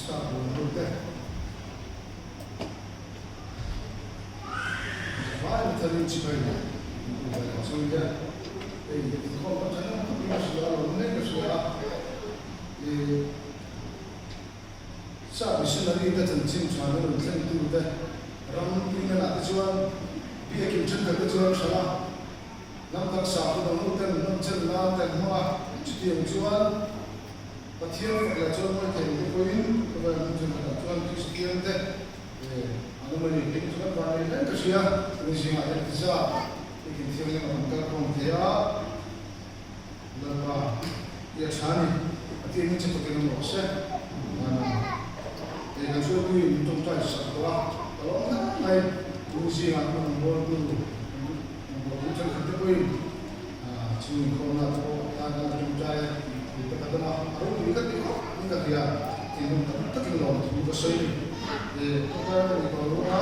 start with that. Why the little chicken? So that they call the channel to be a slow, never sabi sila rin natin sim sa ano natin ito dahil ram tingnan natin siya biya kimchen ka siya siya nampak sa ako ng hotel namchen natin mga chiti ang siya patiyan ka siya mga kaya ko yun kaya namchen ka siya Christian dahil ano man yung tingin siya para yun kasi siya kung siya ay siya ikintiyan niya ang magkakong kaya na iyaksani at yun siya pagkinong mo siya dan so we don't touch sakwa kalau naik musim aku nombor tu macam kita pun cuma corona tu ada jumpa kita kata nak aku kita tengok kita dia kita tak kenal tu pasal kita ni corona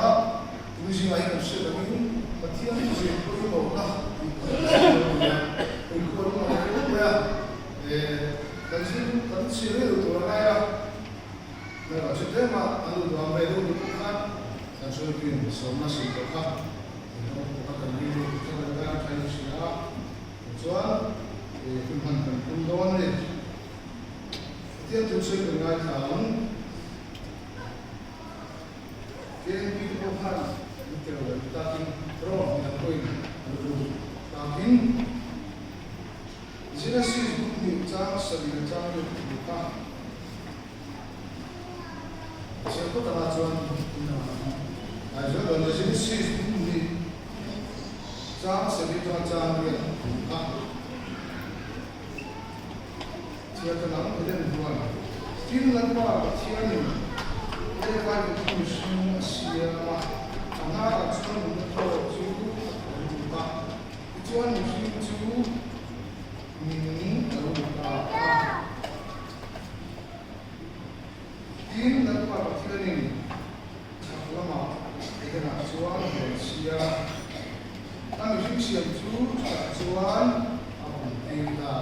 musim air mesti lagi patian musim pun bawa corona kan sih tu orang Nah, maksudnya mah anu dua minggu itu kan dan sudah pun sama sih kan. Kita akan ini kita akan kayak siapa, soal pembangunan ini. Setiap tujuan dengan tahun, yang kita bukan itu tapi roh yang poin tapi jelas sih ini cara sebenarnya cara kita siapa terlajuan, aja kalau jenis sih ini, jangan sedih jangan dia, siapa nama kita bukan, tim lembaga tiada ni, mereka itu semua siapa, anak cuma untuk cukup, tujuan cukup, ini kalau Tim dan para petani lama dengan acuan Malaysia, kami fiksi itu acuan tidak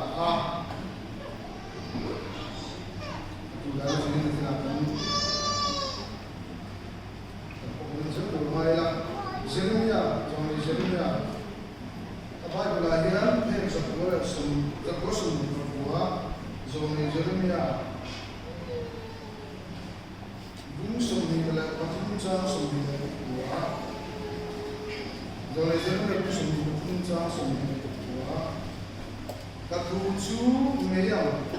itu dari sini tidak akan menjadi bermainlah Jeremia, jangan Jeremia apa belajar yang sekolah berbuat jangan Jeremia Sumbi dalam pertunjukan sumbi buah, kalau jadi sumbi pertunjukan sumbi buah, katuju meyang,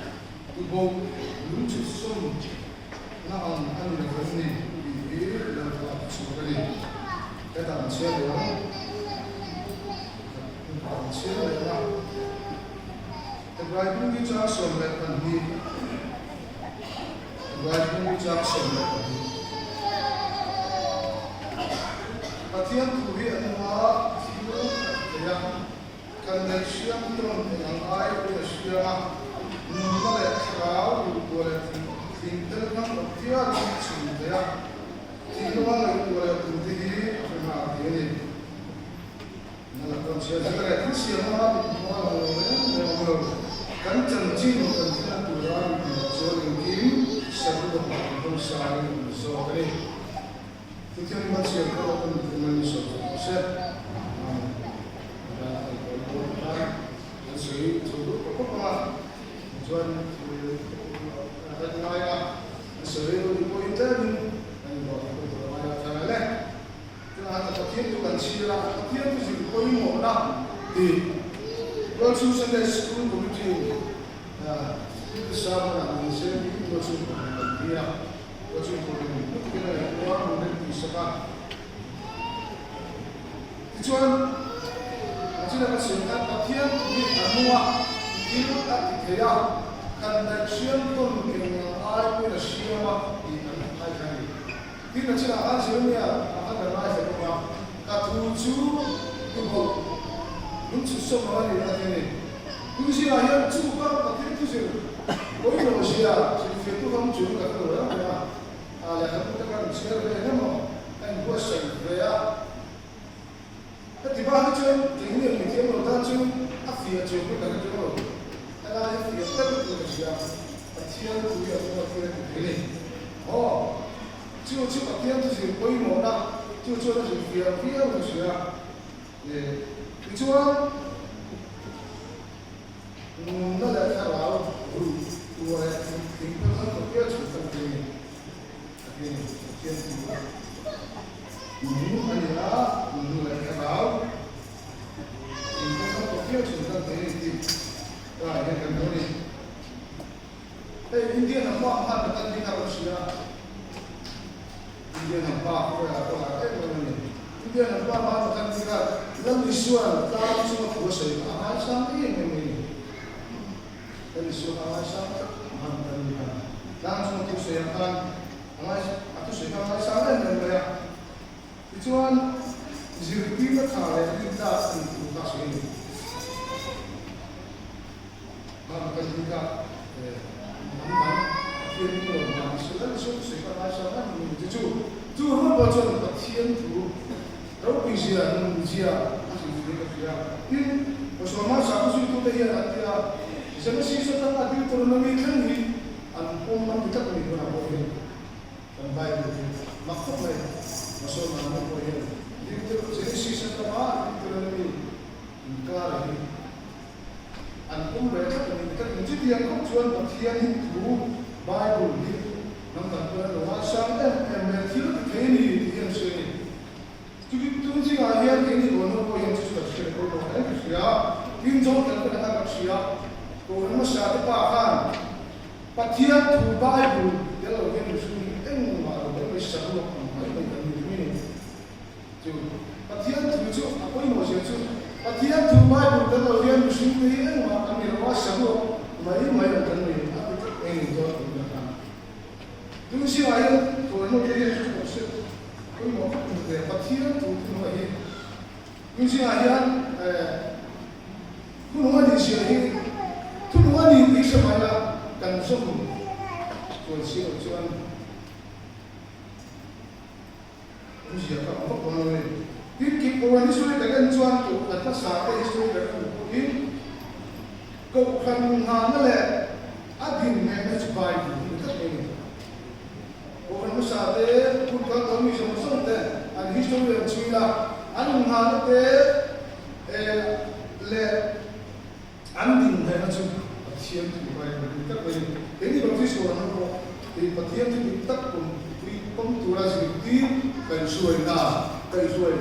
kubau lucu sum, naam anu negeri ini dalam sebagai kata manusia terbaik mungkin cara solat ini. Wajib ucap sembah. Patian tuhi anwa tiru yang connection tron yang air bersih numpak kau boleh tinggal kan tiada cuma tinggal boleh tuhi apa ini. Nalar siapa yang siapa kan janji kan turan soal ini sebelum berusaha soal ini, kita masih akan menyusun konsep dan sesuai apa tujuan ada nilai sesuai poin dan berbagai cara lain. Kita ada pakai tu kan sila pakai tu sih poin mana di kalau susah dari sekolah komiti itu sama dengan saya itu susah. Dia, macam itu kita orang mungkin bisa kan. Tujuan, macam apa sih? Patian ini semua itu tak dikira. Connection tu yang ada pun siapa di mana kali. Kita cakap sebenarnya apa nama saya katuju itu lucu semua ni ni. Kunci lahir cukup patian tu sih. Kau ini manusia. Itu kamu juga kata orang ya, lihat kita kan sekarang ini mau, kan buat saya, tapi bahagian cuman tinggal di tempat dan cuman afiat cuman kan cuman, ada afiat tapi tu kerja, afiat tu ya tu afiat ini, 就把天就是规模啦，就做那些phía的事啊，你说，那来看了，我平常那个标准天气，อันนี้นะ来看了，平常那个标准ได้กันแล้วนี่อินเดียนว่าผ่านไปตั้งที่เราเชียอินเดียนว่าก็มันอินเดียนว่ามาตั้งที่เราแล้วมีส่วนตามส่วนผู้เสียอาหารสังเกตไม่แล้วมีส่วนอาหารสังเกตมันตั้งที่เราตามส่วนผู้เสียอาหารผู้เสียอาหารสังเกตไม่เลยที่ส่วนจิตวิทยาการที่ตาสิ่งที่ตาสิ่งมันตั้งที่เรา天路嘛，是那时候谁跟他说，那你就那么做个天图，然后必须啊，你知啊，那是那个谁啊？因为我说嘛，啥不是都得要那个啊？什么西说他那地方那边看你，我们不得你那过去，拜的，马克来，我说那过去，这个西说他嘛，地方那边，干了的。ผมเรียนกันที่เรียนของชวนกับเทียนถูไบเบิลที่นั่งกันเพื่อนว่าช่างเอ็มที่เราเทียนนี่เทียนเชื่อนี่จุดที่จริงอาเฮียเทียนนี่วันนั้นก็ยังจะสุดเชื่อคนเราเนี่ยเชื่อยิ่งโจทย์กันก็ได้กับเชื่อตัวนั้นมาชาติป่ากันปัจเทียนถูไบเบิลเดี๋ยวเราเรียนชื่อนี่เอ็งมาเราไม่ใช่เราไม่เป็นกันนี่จุดปัจเทียนถูจุดอะไรไม่ใช่จุดปัจเจียนถูกไม้บุตรเราเรียนสิ่งนี้เองว่าอันนี้เราสรุปไม่กันเลยเองตัวนั้นดูสิว่าอย่างตัวนั้นเรียนสุดสุดคุณหมอแต่ปัจเจียนถูกคุณหมอเองดูสิว่าอย่างคุณหมอดีเสียเองคุณหมอดีที่สมัยละกันส่งตัวเสียจวนดูสิว่าเขาบอกว่าที่กิจวัตรที่สุดแต่กันจวนถูกแต่ภาษาที่สุดแต่กันถูกที่ก็คันหานั่นแหละอดีตเนี่ยไม่สบายอยู่ที่นั่นเองคนภาษาเต้พูดกันก็มีสมส่งแต่อันที่สุดเป็นชีวิตละอันหาเต้เล่อันดิ่งเนี่ยนั่นสุดเชียงที่ไปอยู่ที่นั่นเองทีนี้บางทีส่วนนั้นก็ที่ปฏิบัติที่ตัดผมที่ผมตัวเราสิ่งที่เป็นส่วนหน้าเป็นส่วน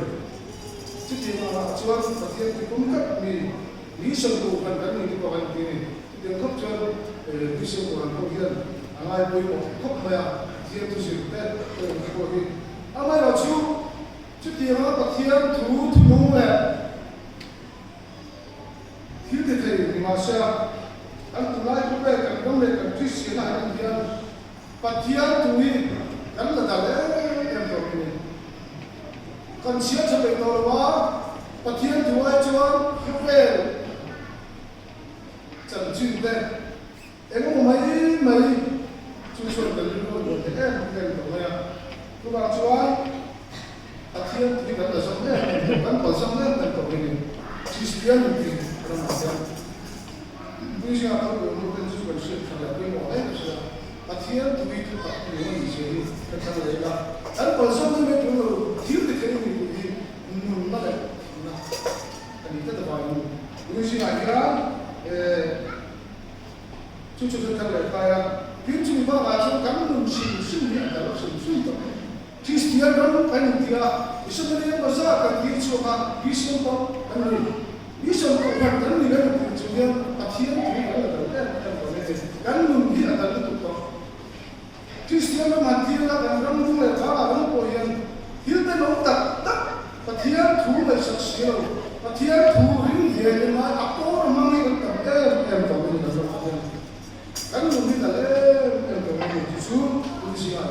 ที่ที่มาชวนปฏิบัติผมก็มีส่วนตัวกันกันมีตัวกันที่นี่ที่เขาชวนมีส่วนตัวกันเขาเรียนอะไรไปหมดครบไหมอ่ะที่ตัวสิ่งแต่ตัวที่อะไรเราชูที่มาปฏิบัติถูนุ่งแหละที่ที่มาเสียอันตัวไหนก็เป็นกันต้องเล่นกันที่เสียหน้ากันที่ปฏิบัติถูกันละแต่ละอย่างตัวนี้กันเสียจะเป็นตัวว่าปฏิบัติถูไอ้ชวนเขาเป็นจำชื่อได้เอ็งก็ไม่ชุมชนกันอยู่ก็อยู่แต่เป็นตัวนี้ก็บางชวนปฏิบัติที่กันละสองเนี่ยกันผสมเนี่ยเป็นตัวนี้ที่เสียนี่คือประมาณนี้ดูสิครับเราดูกันสุดๆเลยครับเป็นหมอเลยใช่ไหมปฏิบัติถูกตัดอยู่ในสิ่งนี้ก็ทำได้ละอันผสมเนี่ยเป็นตัวที่ที่เคยมีนั่นแหละอันนี้ก็จะไปดูสิครับชุดๆกันเลยไปอ่ะยิ่งชุดบ้านเรากันนุ่มสิ่งเนี่ยแต่เราสิ่งต่อที่เสียกันเป็นที่อ่ะที่สุดเนี่ยภาษากันยิ่งชัวร์ยิ่งสุดต่ออันนี้ยิ่งสุดต่อกันนี่ก็เป็นจุดเนี่ยปฏิบัติที่กันเลยกันนุ่มที่อะไรก็ถูกต้องที่เสียกันมันที่เรากันรำนุ่มเลยถ้าเราโอยที่แต่เราตัดปฏิบัติถูกเลยสักเสียปฏิบัติถูกยิ่งเย็นมาอัปโต้มันไม่กันแต่ตัวนี้เราจะกันนุ่มที่นั่นตัวนี้ที่สุดดูสิอ่ะ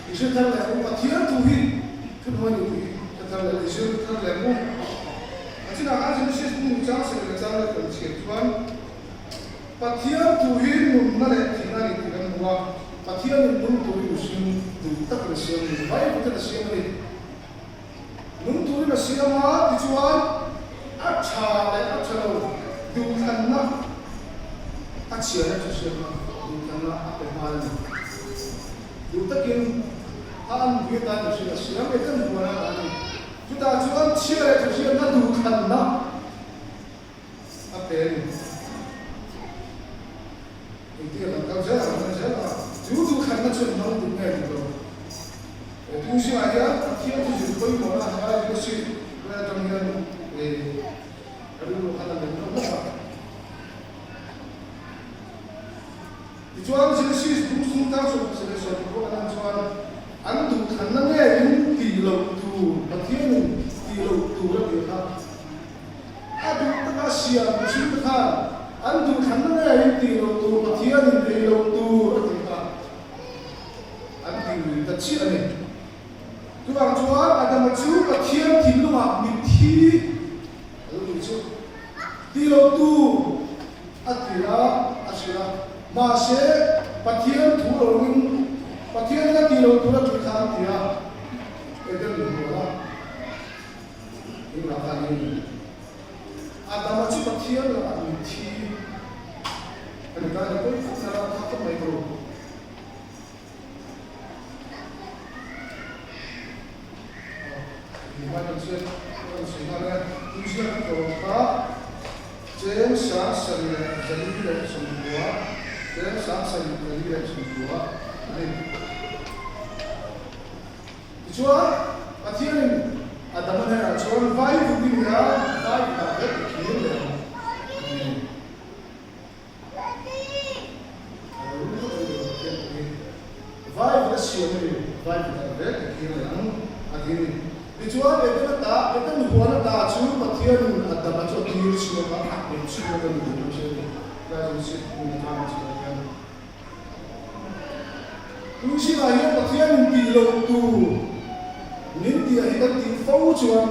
ที่สุดทั้งหลายปฏิบัติถูกที่ทุกคนอยู่ที่ทั้งหลายที่สุดทั้งหลายมุ่งที่นั่นอาจจะไม่ใช่มุ่งจ้างเสด็จจ้างเลยเป็นเชี่ยวชาญปฏิบัติถูกที่มุ่งนั่นแหละที่นั่นที่กันว่าปฏิบัติมุ่งตัวอยู่สิ่งดูตักเลยเสียงเลยไม่พูดเลยเสียงเลยมุ่งตัวเลยเสียงมาที่ชวนอัจฉริยะดูทันนะอัจฉริยะจะเสียงมาดูทันนะเป็นมาเลย đủ tất nhiên ăn việc ta được sự sửa cái thân của nó chúng ta chỉ ăn chia lại cho chia nó đủ khăn nó áp đến thì kia là cao rất là chú đủ khăn nó chuyện nó cũng nghe được rồi tu sĩ ai á kia thì chỉ có một là hai cái sự là trong nhân để cái điều khăn là mình không biết thì cho anh sẽ suy đúng xuống cao số sẽ số của anh cho anh đủ khăn nó nghe những tỷ lệ tu và thiên tỷ lệ tu là điều khác anh đủ tất cả xia một chút tất cả anh đủ khăn nó nghe những tỷ lệ tu và thiên tỷ lệ tu là điều khác anh thì tất chi anh tu bằng cho anh mà chú và thiên thì lúc mà mình thi ở đâu chú tỷ lệ tu anh thì là mà sẽ phát hiện thủ đô mình phát hiện ra tỷ lệ thủ đô chúng ta thì là cái điều đó là cái này mà chỉ phát hiện là mình thi anh ta là કોઈ là không mấy đồ thì mà mình sẽ nói là chúng ta có chế sáng sẵn là dân đi đến sông Hùa chế sáng sẵn là đi đến sông Hùa này chúa ở thiên Adam này là chúa vai vụ đi ra vai là rất là nhiềuเลยvai là siêu này vai là rất là nhiều lắm ở thiên thì chúa để cái ta để cái Hùa nó ta chúa ở thiên Adam cho tiêu siêu nó ác đến siêu cái gì cũng siêu là siêu cũng làm siêu cái tu sĩ là hiện ở thiên tỷ lệ tu nên thì hiện tỷ phâu chuan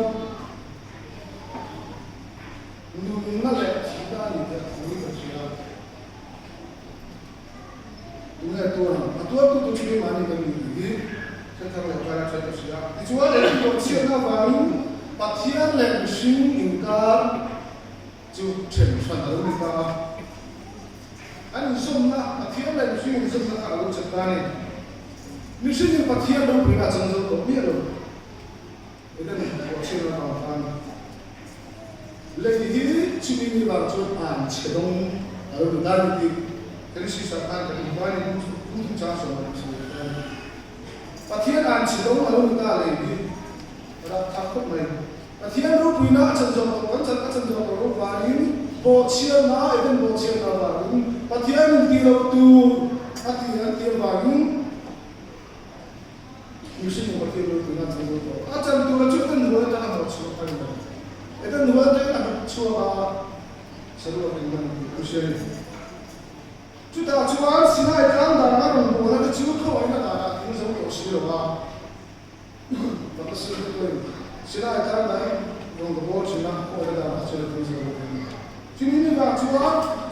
nung nó lại chỉ ta thì không có gì đâu đúng là tu chỉ mà nên cái gì sẽ thằng lại phải cho tôi xíu thì chúa để tôi chia nó vào bắt thiên lên sinh in cả chịu chịu phần ở đây cả anh dùng na bắt thiên lên sinh in dùng na ở chỗ này mình sinh in bắt thiên đâu phải là chân rồi có biết rồi cái này tôi chia nó vào phần lấy đi chỉ mình vào chỗ ăn chế đông ở đây thì cái sự sản phẩm cái này cũng trả số và thiên an chỉ đúng là luôn ta lấy đi và thắc mắc này và thiên lúc quý na chân dòng còn chân dòng còn lúc vài bộ chiên na even bộ chiên na vài và thiên đi lâu tu và thiên vài như sinh một thiên lúc quý na chân dòng chân tu là chút tên nuôi ta làm chút phải không even nuôi ta làm chút là sẽ là mình cũng sẽ chúng ta chú ăn xin ai ăn đã ăn rồi bộ nó chú không ai đã cũng giống kiểu xí rồi và cái xí thôi xin ai ăn đấy dùng cái bộ chỉ là coi là chơi được cái gì chú nhìn vào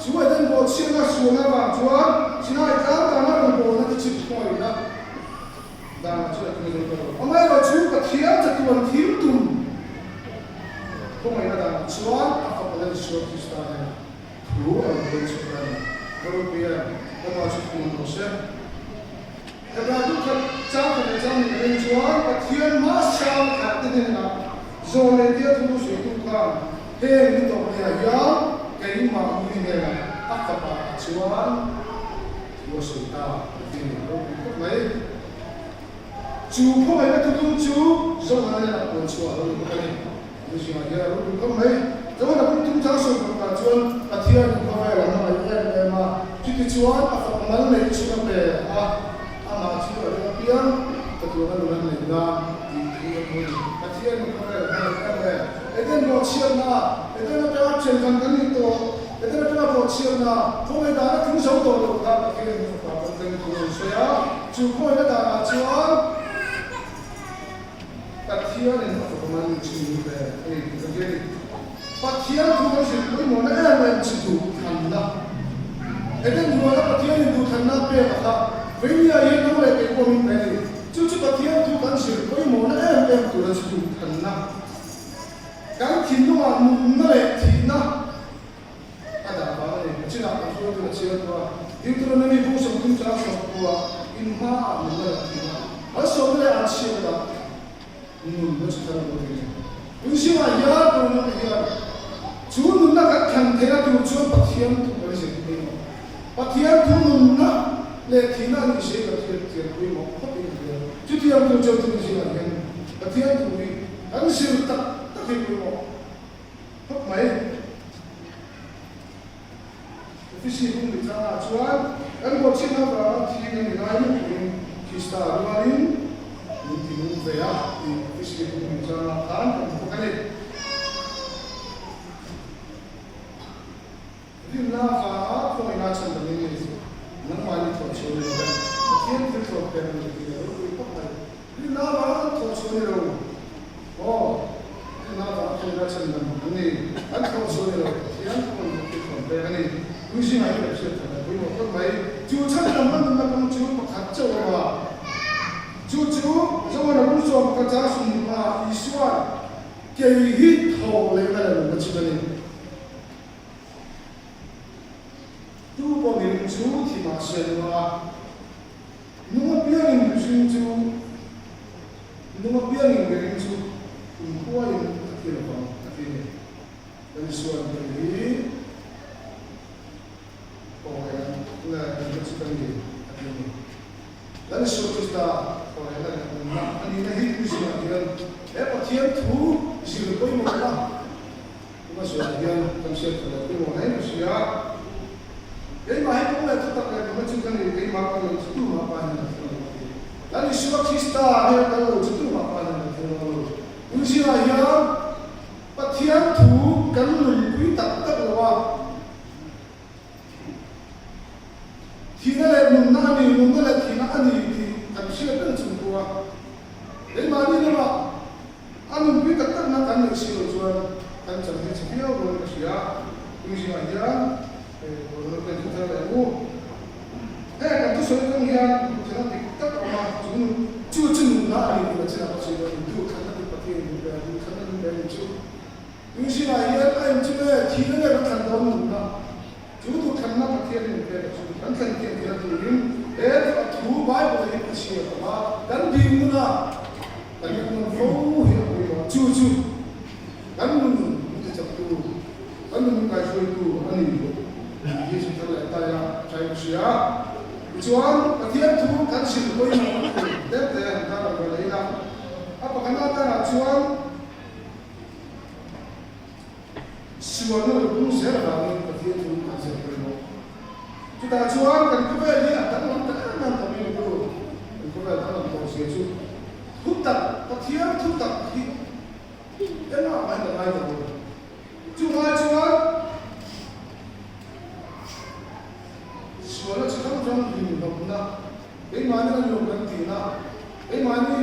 chú ấy đến bộ xin là xuống là vào chú ăn xin ai ăn đã ăn rồi bộ nó chú không ai đã chơi được cái gì rồi ông ấy là chú cái thiếu cho tuần thiếu tùm không ai đã chú ăn phải có lên số thứ sáu này đủ ở bên số này Europea, kalau cukup manusia, kalau tu kan cara yang jual, katian masal kata dengan zona dia tu suatu kan, ni tu dia ya, kini mahu ni dia, apa jual, jual suta, ini, kau mai, jual mai tu jual, zona dia nak jual, kau ni, mesti ada, kau mai. Jangan nak pun tunjuk soal perkajuan katian kau yang mana yang mana jadi jual apa kemarin lagi sudah be ama jual ada pian keturunan orang lagi di katian kau yang mana eden bocil na eden apa cenderung kan itu eden apa bocil na kau yang dah nak tinggal tu kan katian apa penting tu saya cukup ada dah jual katian yang apa kemarin cuma be jadi Patian tu kan sih, mana yang citu kanda. Eden dua la patian itu kanda pe apa? Venia ye tu le ke komi pe. Cuci patian tu kan sih, mana yang tu la citu kanda. Kan kinu anu nale tina. Ada apa ni? Cina apa tu le citu apa? Deuteronomy bu som tum cha so kwa in ma mun la tina aso le a chi da mun mo cha ra bo ni un si ma ya ko no ya chu nun na ka khan the ra tu chu pathiam tu ko se ni pathiam tu nun na le tina ni se ka the the ko mo ko ni chu ti am tu chu tu si la ni pathiam tu ni an si ta ta ke ko mo ko mai Fisi pun bicara cuan, kan bocil apa? Tiga ni lain, kita luarin, mungkin mungkin ya, fisi pun bicara kan, bukan ni. Jadi nafa, kau ingat macam ni, nama ni tu cuan ni, kian tu tu perlu kita, jadi nafa tu cuan ni, oh, nafa kau ingat macam ni, kan kau cuan ni, kian kau tu perlu ni. 의심 아니면 없었잖아. 그리고 어떤 말이 주차를 만든다면 주로 갖죠. 주주 저거는 무슨 갖자 숨마 이수와 계획이 더 내가는 것이거든. 두 번은 주티 마셔와 누가 비행인 무슨 주 누가 비행인 그런 주 후와인 어떻게 봐. 어떻게 이수와 계획이 dan sudah orang nak ini nih bisa dia patien tu sih koi mau lah masuk dia konsep tu mau lain masih jadi mahal pun itu tak ada macam kan ini makan itu apa ni dan sudah kita ada kalau itu apa ni usia ya patien tu kan lebih tak lawa Tina le munna le tina ani kan sila kan semua. Jadi mari ni lah, anu kita kan nak kan sila jual kan sampai sekian bulan Asia, ini sih aja, bulan kita lalu. Kan tu soal kan yang kita kita ramah cuci munna ni kita cakap sila itu kan kita pakai juga, kan kita itu. Ini sih aja kan cuma tina le kan dalam munna. Judo karena pakaian mereka, kan kan kita turin, tu Bible ini kasih apa, dan di mana, dan kita mau hidup juju, kan kita jatuh, kan kita itu, ani, ini kita lihat ya, saya usia, jual pakaian tu kan sih kau yang, deh, kalau boleh lah, apa kenapa jual, semuanya pun saya dalam pakaian tu. Kita jual kan kita lihat dalam tekanan kami itu, kita dalam proses itu, hutan, pakaian hutan, enak main itu, jual, semua sekarang jangan diminta, ini mana yang ganti na, ini mana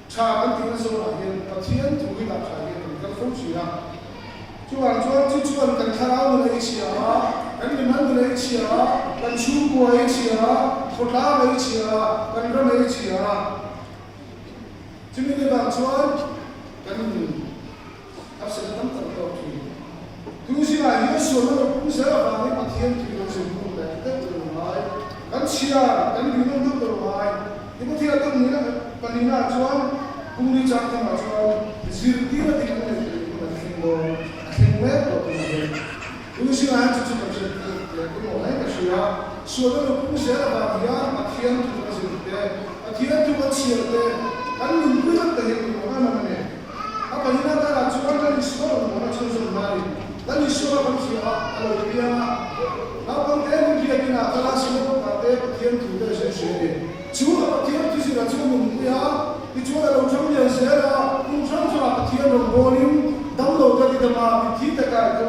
cara ganti na semua yang pakaian tu kita cari, kita fungsinya, jual kan karau mulai siapa. Kan dimana mulai cia, kan suku mulai cia, kota mulai cia, kan orang mulai cia. Cuma ni bangsuan, kan absen tanpa terkau. Tu sih lah, ia semua pun saya bagi pakaian tu yang semua dah terlumai. Kan cia, kan minum terlumai. Ibu tidak tahu ni lah, panina cuan, kumuli cakap cuan, zirti lah tidak boleh akhirnya tu sih lah cuci bersih, kalau orang kerja, sudah pun saya bahagia, pakaian tu masih pakaian tu masih kan mungkin tak terhitung mana mana. Apa ini antara cuman dari sekolah, orang sekolah mari, dari sekolah kan siapa, kalau dia, apa dia kena kalau sekolah pakaian tu dah sesuai. Cuma pakaian tu sih cuma mungkin ya, dijual dalam jam yang saya, mungkin cuma pakaian yang download tadi tema kita kan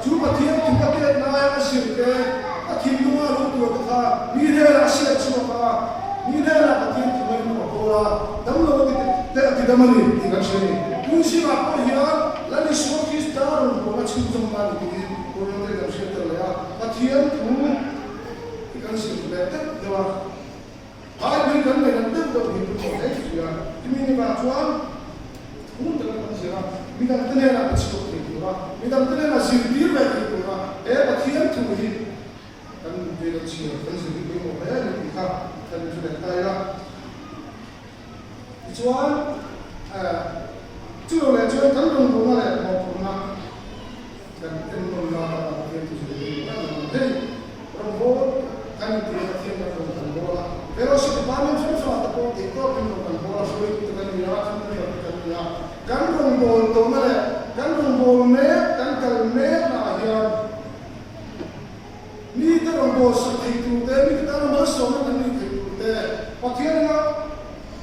cuma tiap kita lihat naik asyik akhir dua lu kata mira asyik cuma mira tiap kita mau bola download tidak mani tidak sini kunci apa ya lalu semua kita bola cuma mani bola tidak asyik terlihat tiap tu ikan sih betul dua hari kan betul betul ya ini bacuan untuk apa Bidang tenaga kecil itu, bidang tenaga sendiri itu, pakaian tu ini kan dia kecil. để tay ra chuan chưa là chuan thắng đồng cũng là một phần nào cần em mong là tiền thì sẽ là thế đồng bộ kan tiền tiền là đồng bộ là pero si bạn em sẽ sao tập thì có cái đồng bộ là rồi thì cái gì đó không được kan đồng bộ tổ này kan đồng bộ mẹ kan cần mẹ là hiện ni cái đồng bộ sự thì tụ tế ni cái đồng bộ số nó ni thì tụ tế và thiên là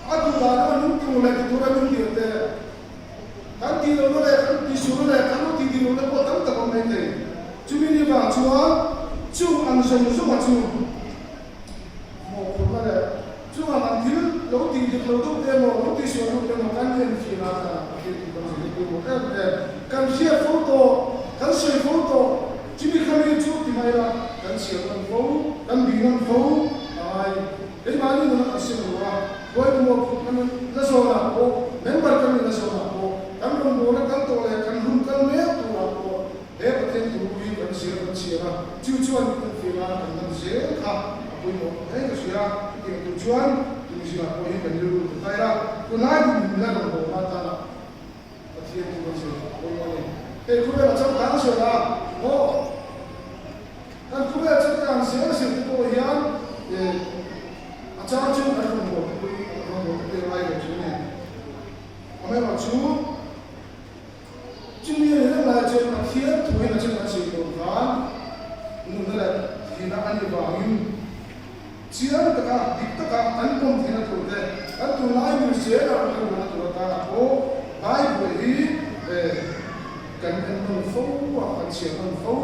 atu là nó những tụ lại tụ ra những điều tế kan ti lo le kan ti su le kan ti lo le ko tam ta ko mai te chu mi ni ba chuan chu an song su ma chu mo ko ma le chu an thil lo ti lo to te mo lo ti su lo te mo kan len fi na ta ki ti ko ni ko kan share photo kan share photo chu mi kan ni chu ti mai ra kan share kan photo kan bi kan photo ai ei ma ni na asin wa ko mo kan na so na ko member kan na so na ko kan ron bo na kan to le kan rum kan me tu la ko e pathen tu wi kan sia ra chu chuan kan fi la kan nan se kha ko mo e ka sia ti tu chuan tu sia ko hi kan lu tu tai ra ko na ni la ron bo ma ta na pathen tu kan se ko mo ne e ku la chang ta se la o kan ku la chang kan se ko hian e a cha chu kan ron bo te lai le chu ne ame ma chu chúng mình là lại chuyện mà thiết thôi là chuyện là chuyện của ván nên là khi nó ăn được vào nhưng chỉ là tất cả ăn không thì nó thuộc về ăn tụi lại mình sẽ là không là tụi ta là cố bài về cần ăn không phô hoặc cần xỉa không phô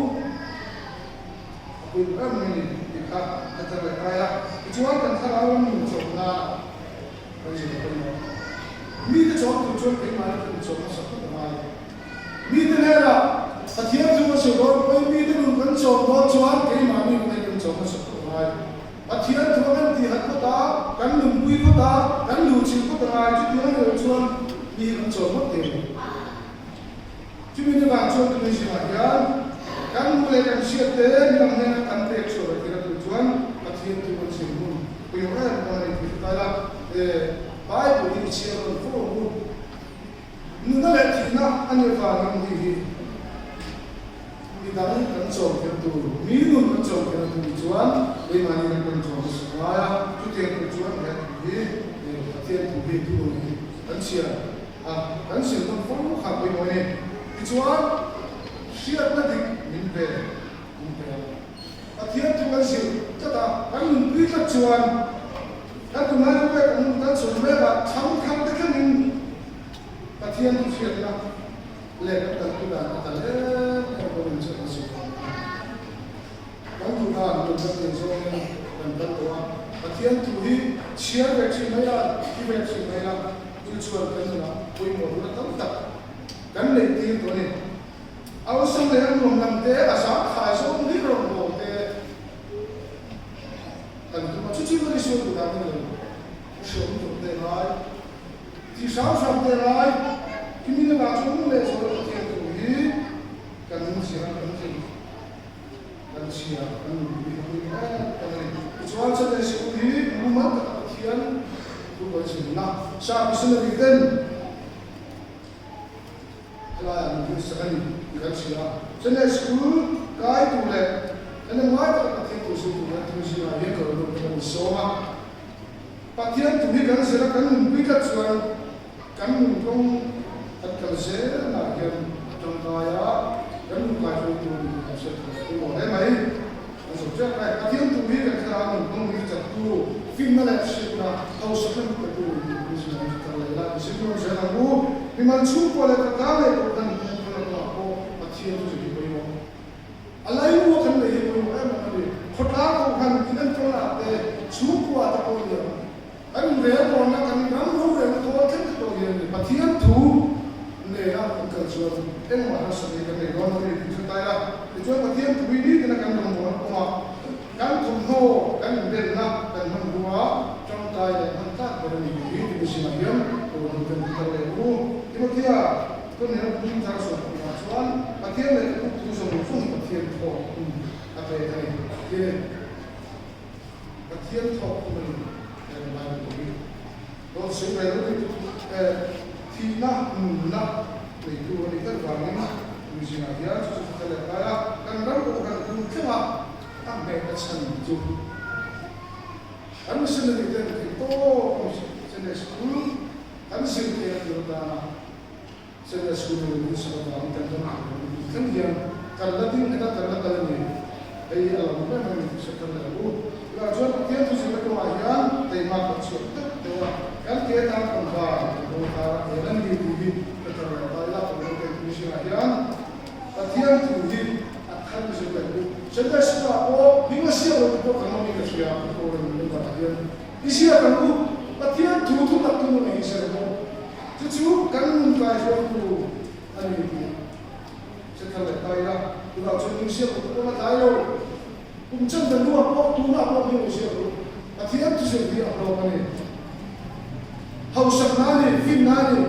cùng em mình thì khác thật là cái à chú anh cần thay áo mình chọn là cái gì đó mi cái chọn tụi chọn cái mà tụi chọn nó sắp được mai mi tên này là thiệt chúng ta sẽ gọi với mi tên luôn cần chọn đó chọn cái mà mi cũng cần chọn nó sắp được mai thiệt chúng ta thì hết có ta cần lùng quy có ta cần lùng chịu có ta chứ tiếng người chọn mi cần chọn mất tiền chứ mi như bạn chọn cái gì mà vậy kan mulai kan siap deh bilang dengan kan tekso kira tujuan pasien tu kan sembuh penyuruhan dari kita lah baik boleh siap untuk nuna lagi nak ane faham ini kita ni kan jom itu minum kan jom itu tujuan bagaimana kan jom supaya tujuan tujuan ini pasien tu itu kan siap untuk apa ini tujuan siap nanti minta Akhirnya tuan sih, kata kan mungkin tujuan kan kemarin kan sebenarnya cangkang dekat ini akhirnya tu siap lah lekat dan tuan kata yang boleh cakap sih kan tuan yang soalnya dan tuan akhirnya tu siap vaksin merah, vaksin merah tujuan kan lah, koi mau datang tak kan lagi tu niเอาสมัยนั้นผมนำเตะอาสาขายส่งที่โรงโม่เตะแต่ตัวมันชุดๆก็ได้ช่วยดูได้เลยช่วยดูได้ไรที่สาวสาวได้ไรที่มีนักช่วยเลยช่วยเทียนตัวนี้กันมุ่งเสียกันมุ่งเสียกันเสียกันมีกันเลยช่วยจะได้ช่วยที่มุ่งมั่นกับเทียนตัวคนสิ่งนั้นชาบิสนาดิเดนกลายเป็นสิ่งนี้kan sila sila school kai tu le ana mai ta ka thi tu su tu na tu sila ye ko ro ko so ma pathian tu hi kan sila kan bi ka chuan kan mun tong at kal se na gen tong ka ya kan mun ka tu tu ka se tu mo le mai so ja kai pathian tu hi kan sila mun tong bi cha tu fin na le shi na au sa kan ka tu ni sila ta le la si tu se na bu ni man chu ko le ka ka le ko kan Siapa tu jadi perlu. Alai mu kan lagi perlu mana ni? Kota tu kan kita tu lah. Suku atau apa dia? Kan dia pun nak kan kamu dia tu kan tu dia ni. Patian tu ni lah kan suatu. Mana sebenarnya kan dia orang ni kita lah. Itu patian tu ini kena kan kamu orang kan tu no kan dia nak kan mendua contoh yang hantar pada ni ini di sini yang orang kan kita lewu. Itu dia. Kan dia pun cara suatu. Soal pasien le tu solution pasien to apa ini dia pasien to sự về nó thì na để tu đi tất cả những người gì nào nhớ cho chúng ta lại là cần rất là cần cũng thế mà tăng về cái sân chung anh xin được cái to xin được school anh xin cái điều đó xin được school mình sẽ có một cái tâm hồn cái gì cần là tin người ta cần là cần gì đây là một cái mình sẽ cần là đủ là cho nó tiếp tục sự công ảnh thì mà còn sự tất cả cái kia ta còn vào đồ ta để lên đi đi cái thời đại là một cái sự ảnh và thiên thủ đi khăn sự cái đủ sẽ có sự bảo vì mà siêu được có khả năng mình cái sự áp của mình là thiên đi siêu cái đủ và thiên thủ thủ tập tu này sẽ có chú cần cái sự đủ anh đi sẽ thay đổi tay ra từ đó cho những siêu của nó thay đổi cũng chân thần luôn có tu nào có nhiều siêu và thiên thủ sự đi ở đâu này hậu sập ná này phim ná này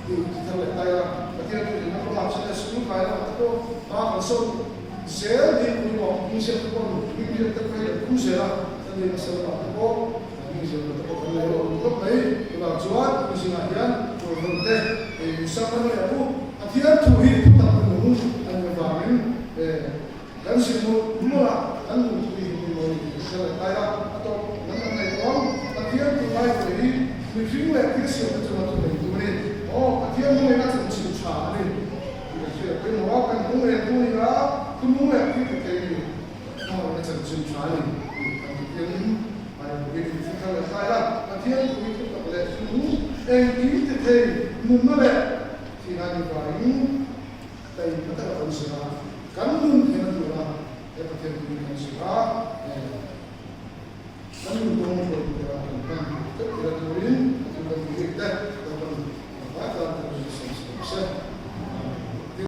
thì thay đổi tay ra và thiên thủ thì nó có làm sẽ xuống cái là nó ba phần sâu sẽ đi cùng họ những siêu của những siêu tất cả cũng sẽ là cho nên sẽ là có những siêu của nó là lúc đấy là chúa những siêu này nhá rồi vấn đề thì sau đó là thiên thủ hi tu tập ਨੂੰ anh vào những cái sự mua là anh tu hi rồi sẽ là tay ra to năm này có thiên thủ mai rồi đi mình phim lại cái sự cho nó tu mình thiên mua nó cũng chịu trả đi thì cái nó cái mua này tu đi đó cứ mua lại cái nó sẽ chịu trả đi thiên mai cái cái là tay ra thiên thủ hi tu tập lại chúng em kỹ thì muốn nó lại thì là như vậy đây nó tất cả phần sự là cắn luôn thì nó được là cái phần thiên nhiên sự là cắn luôn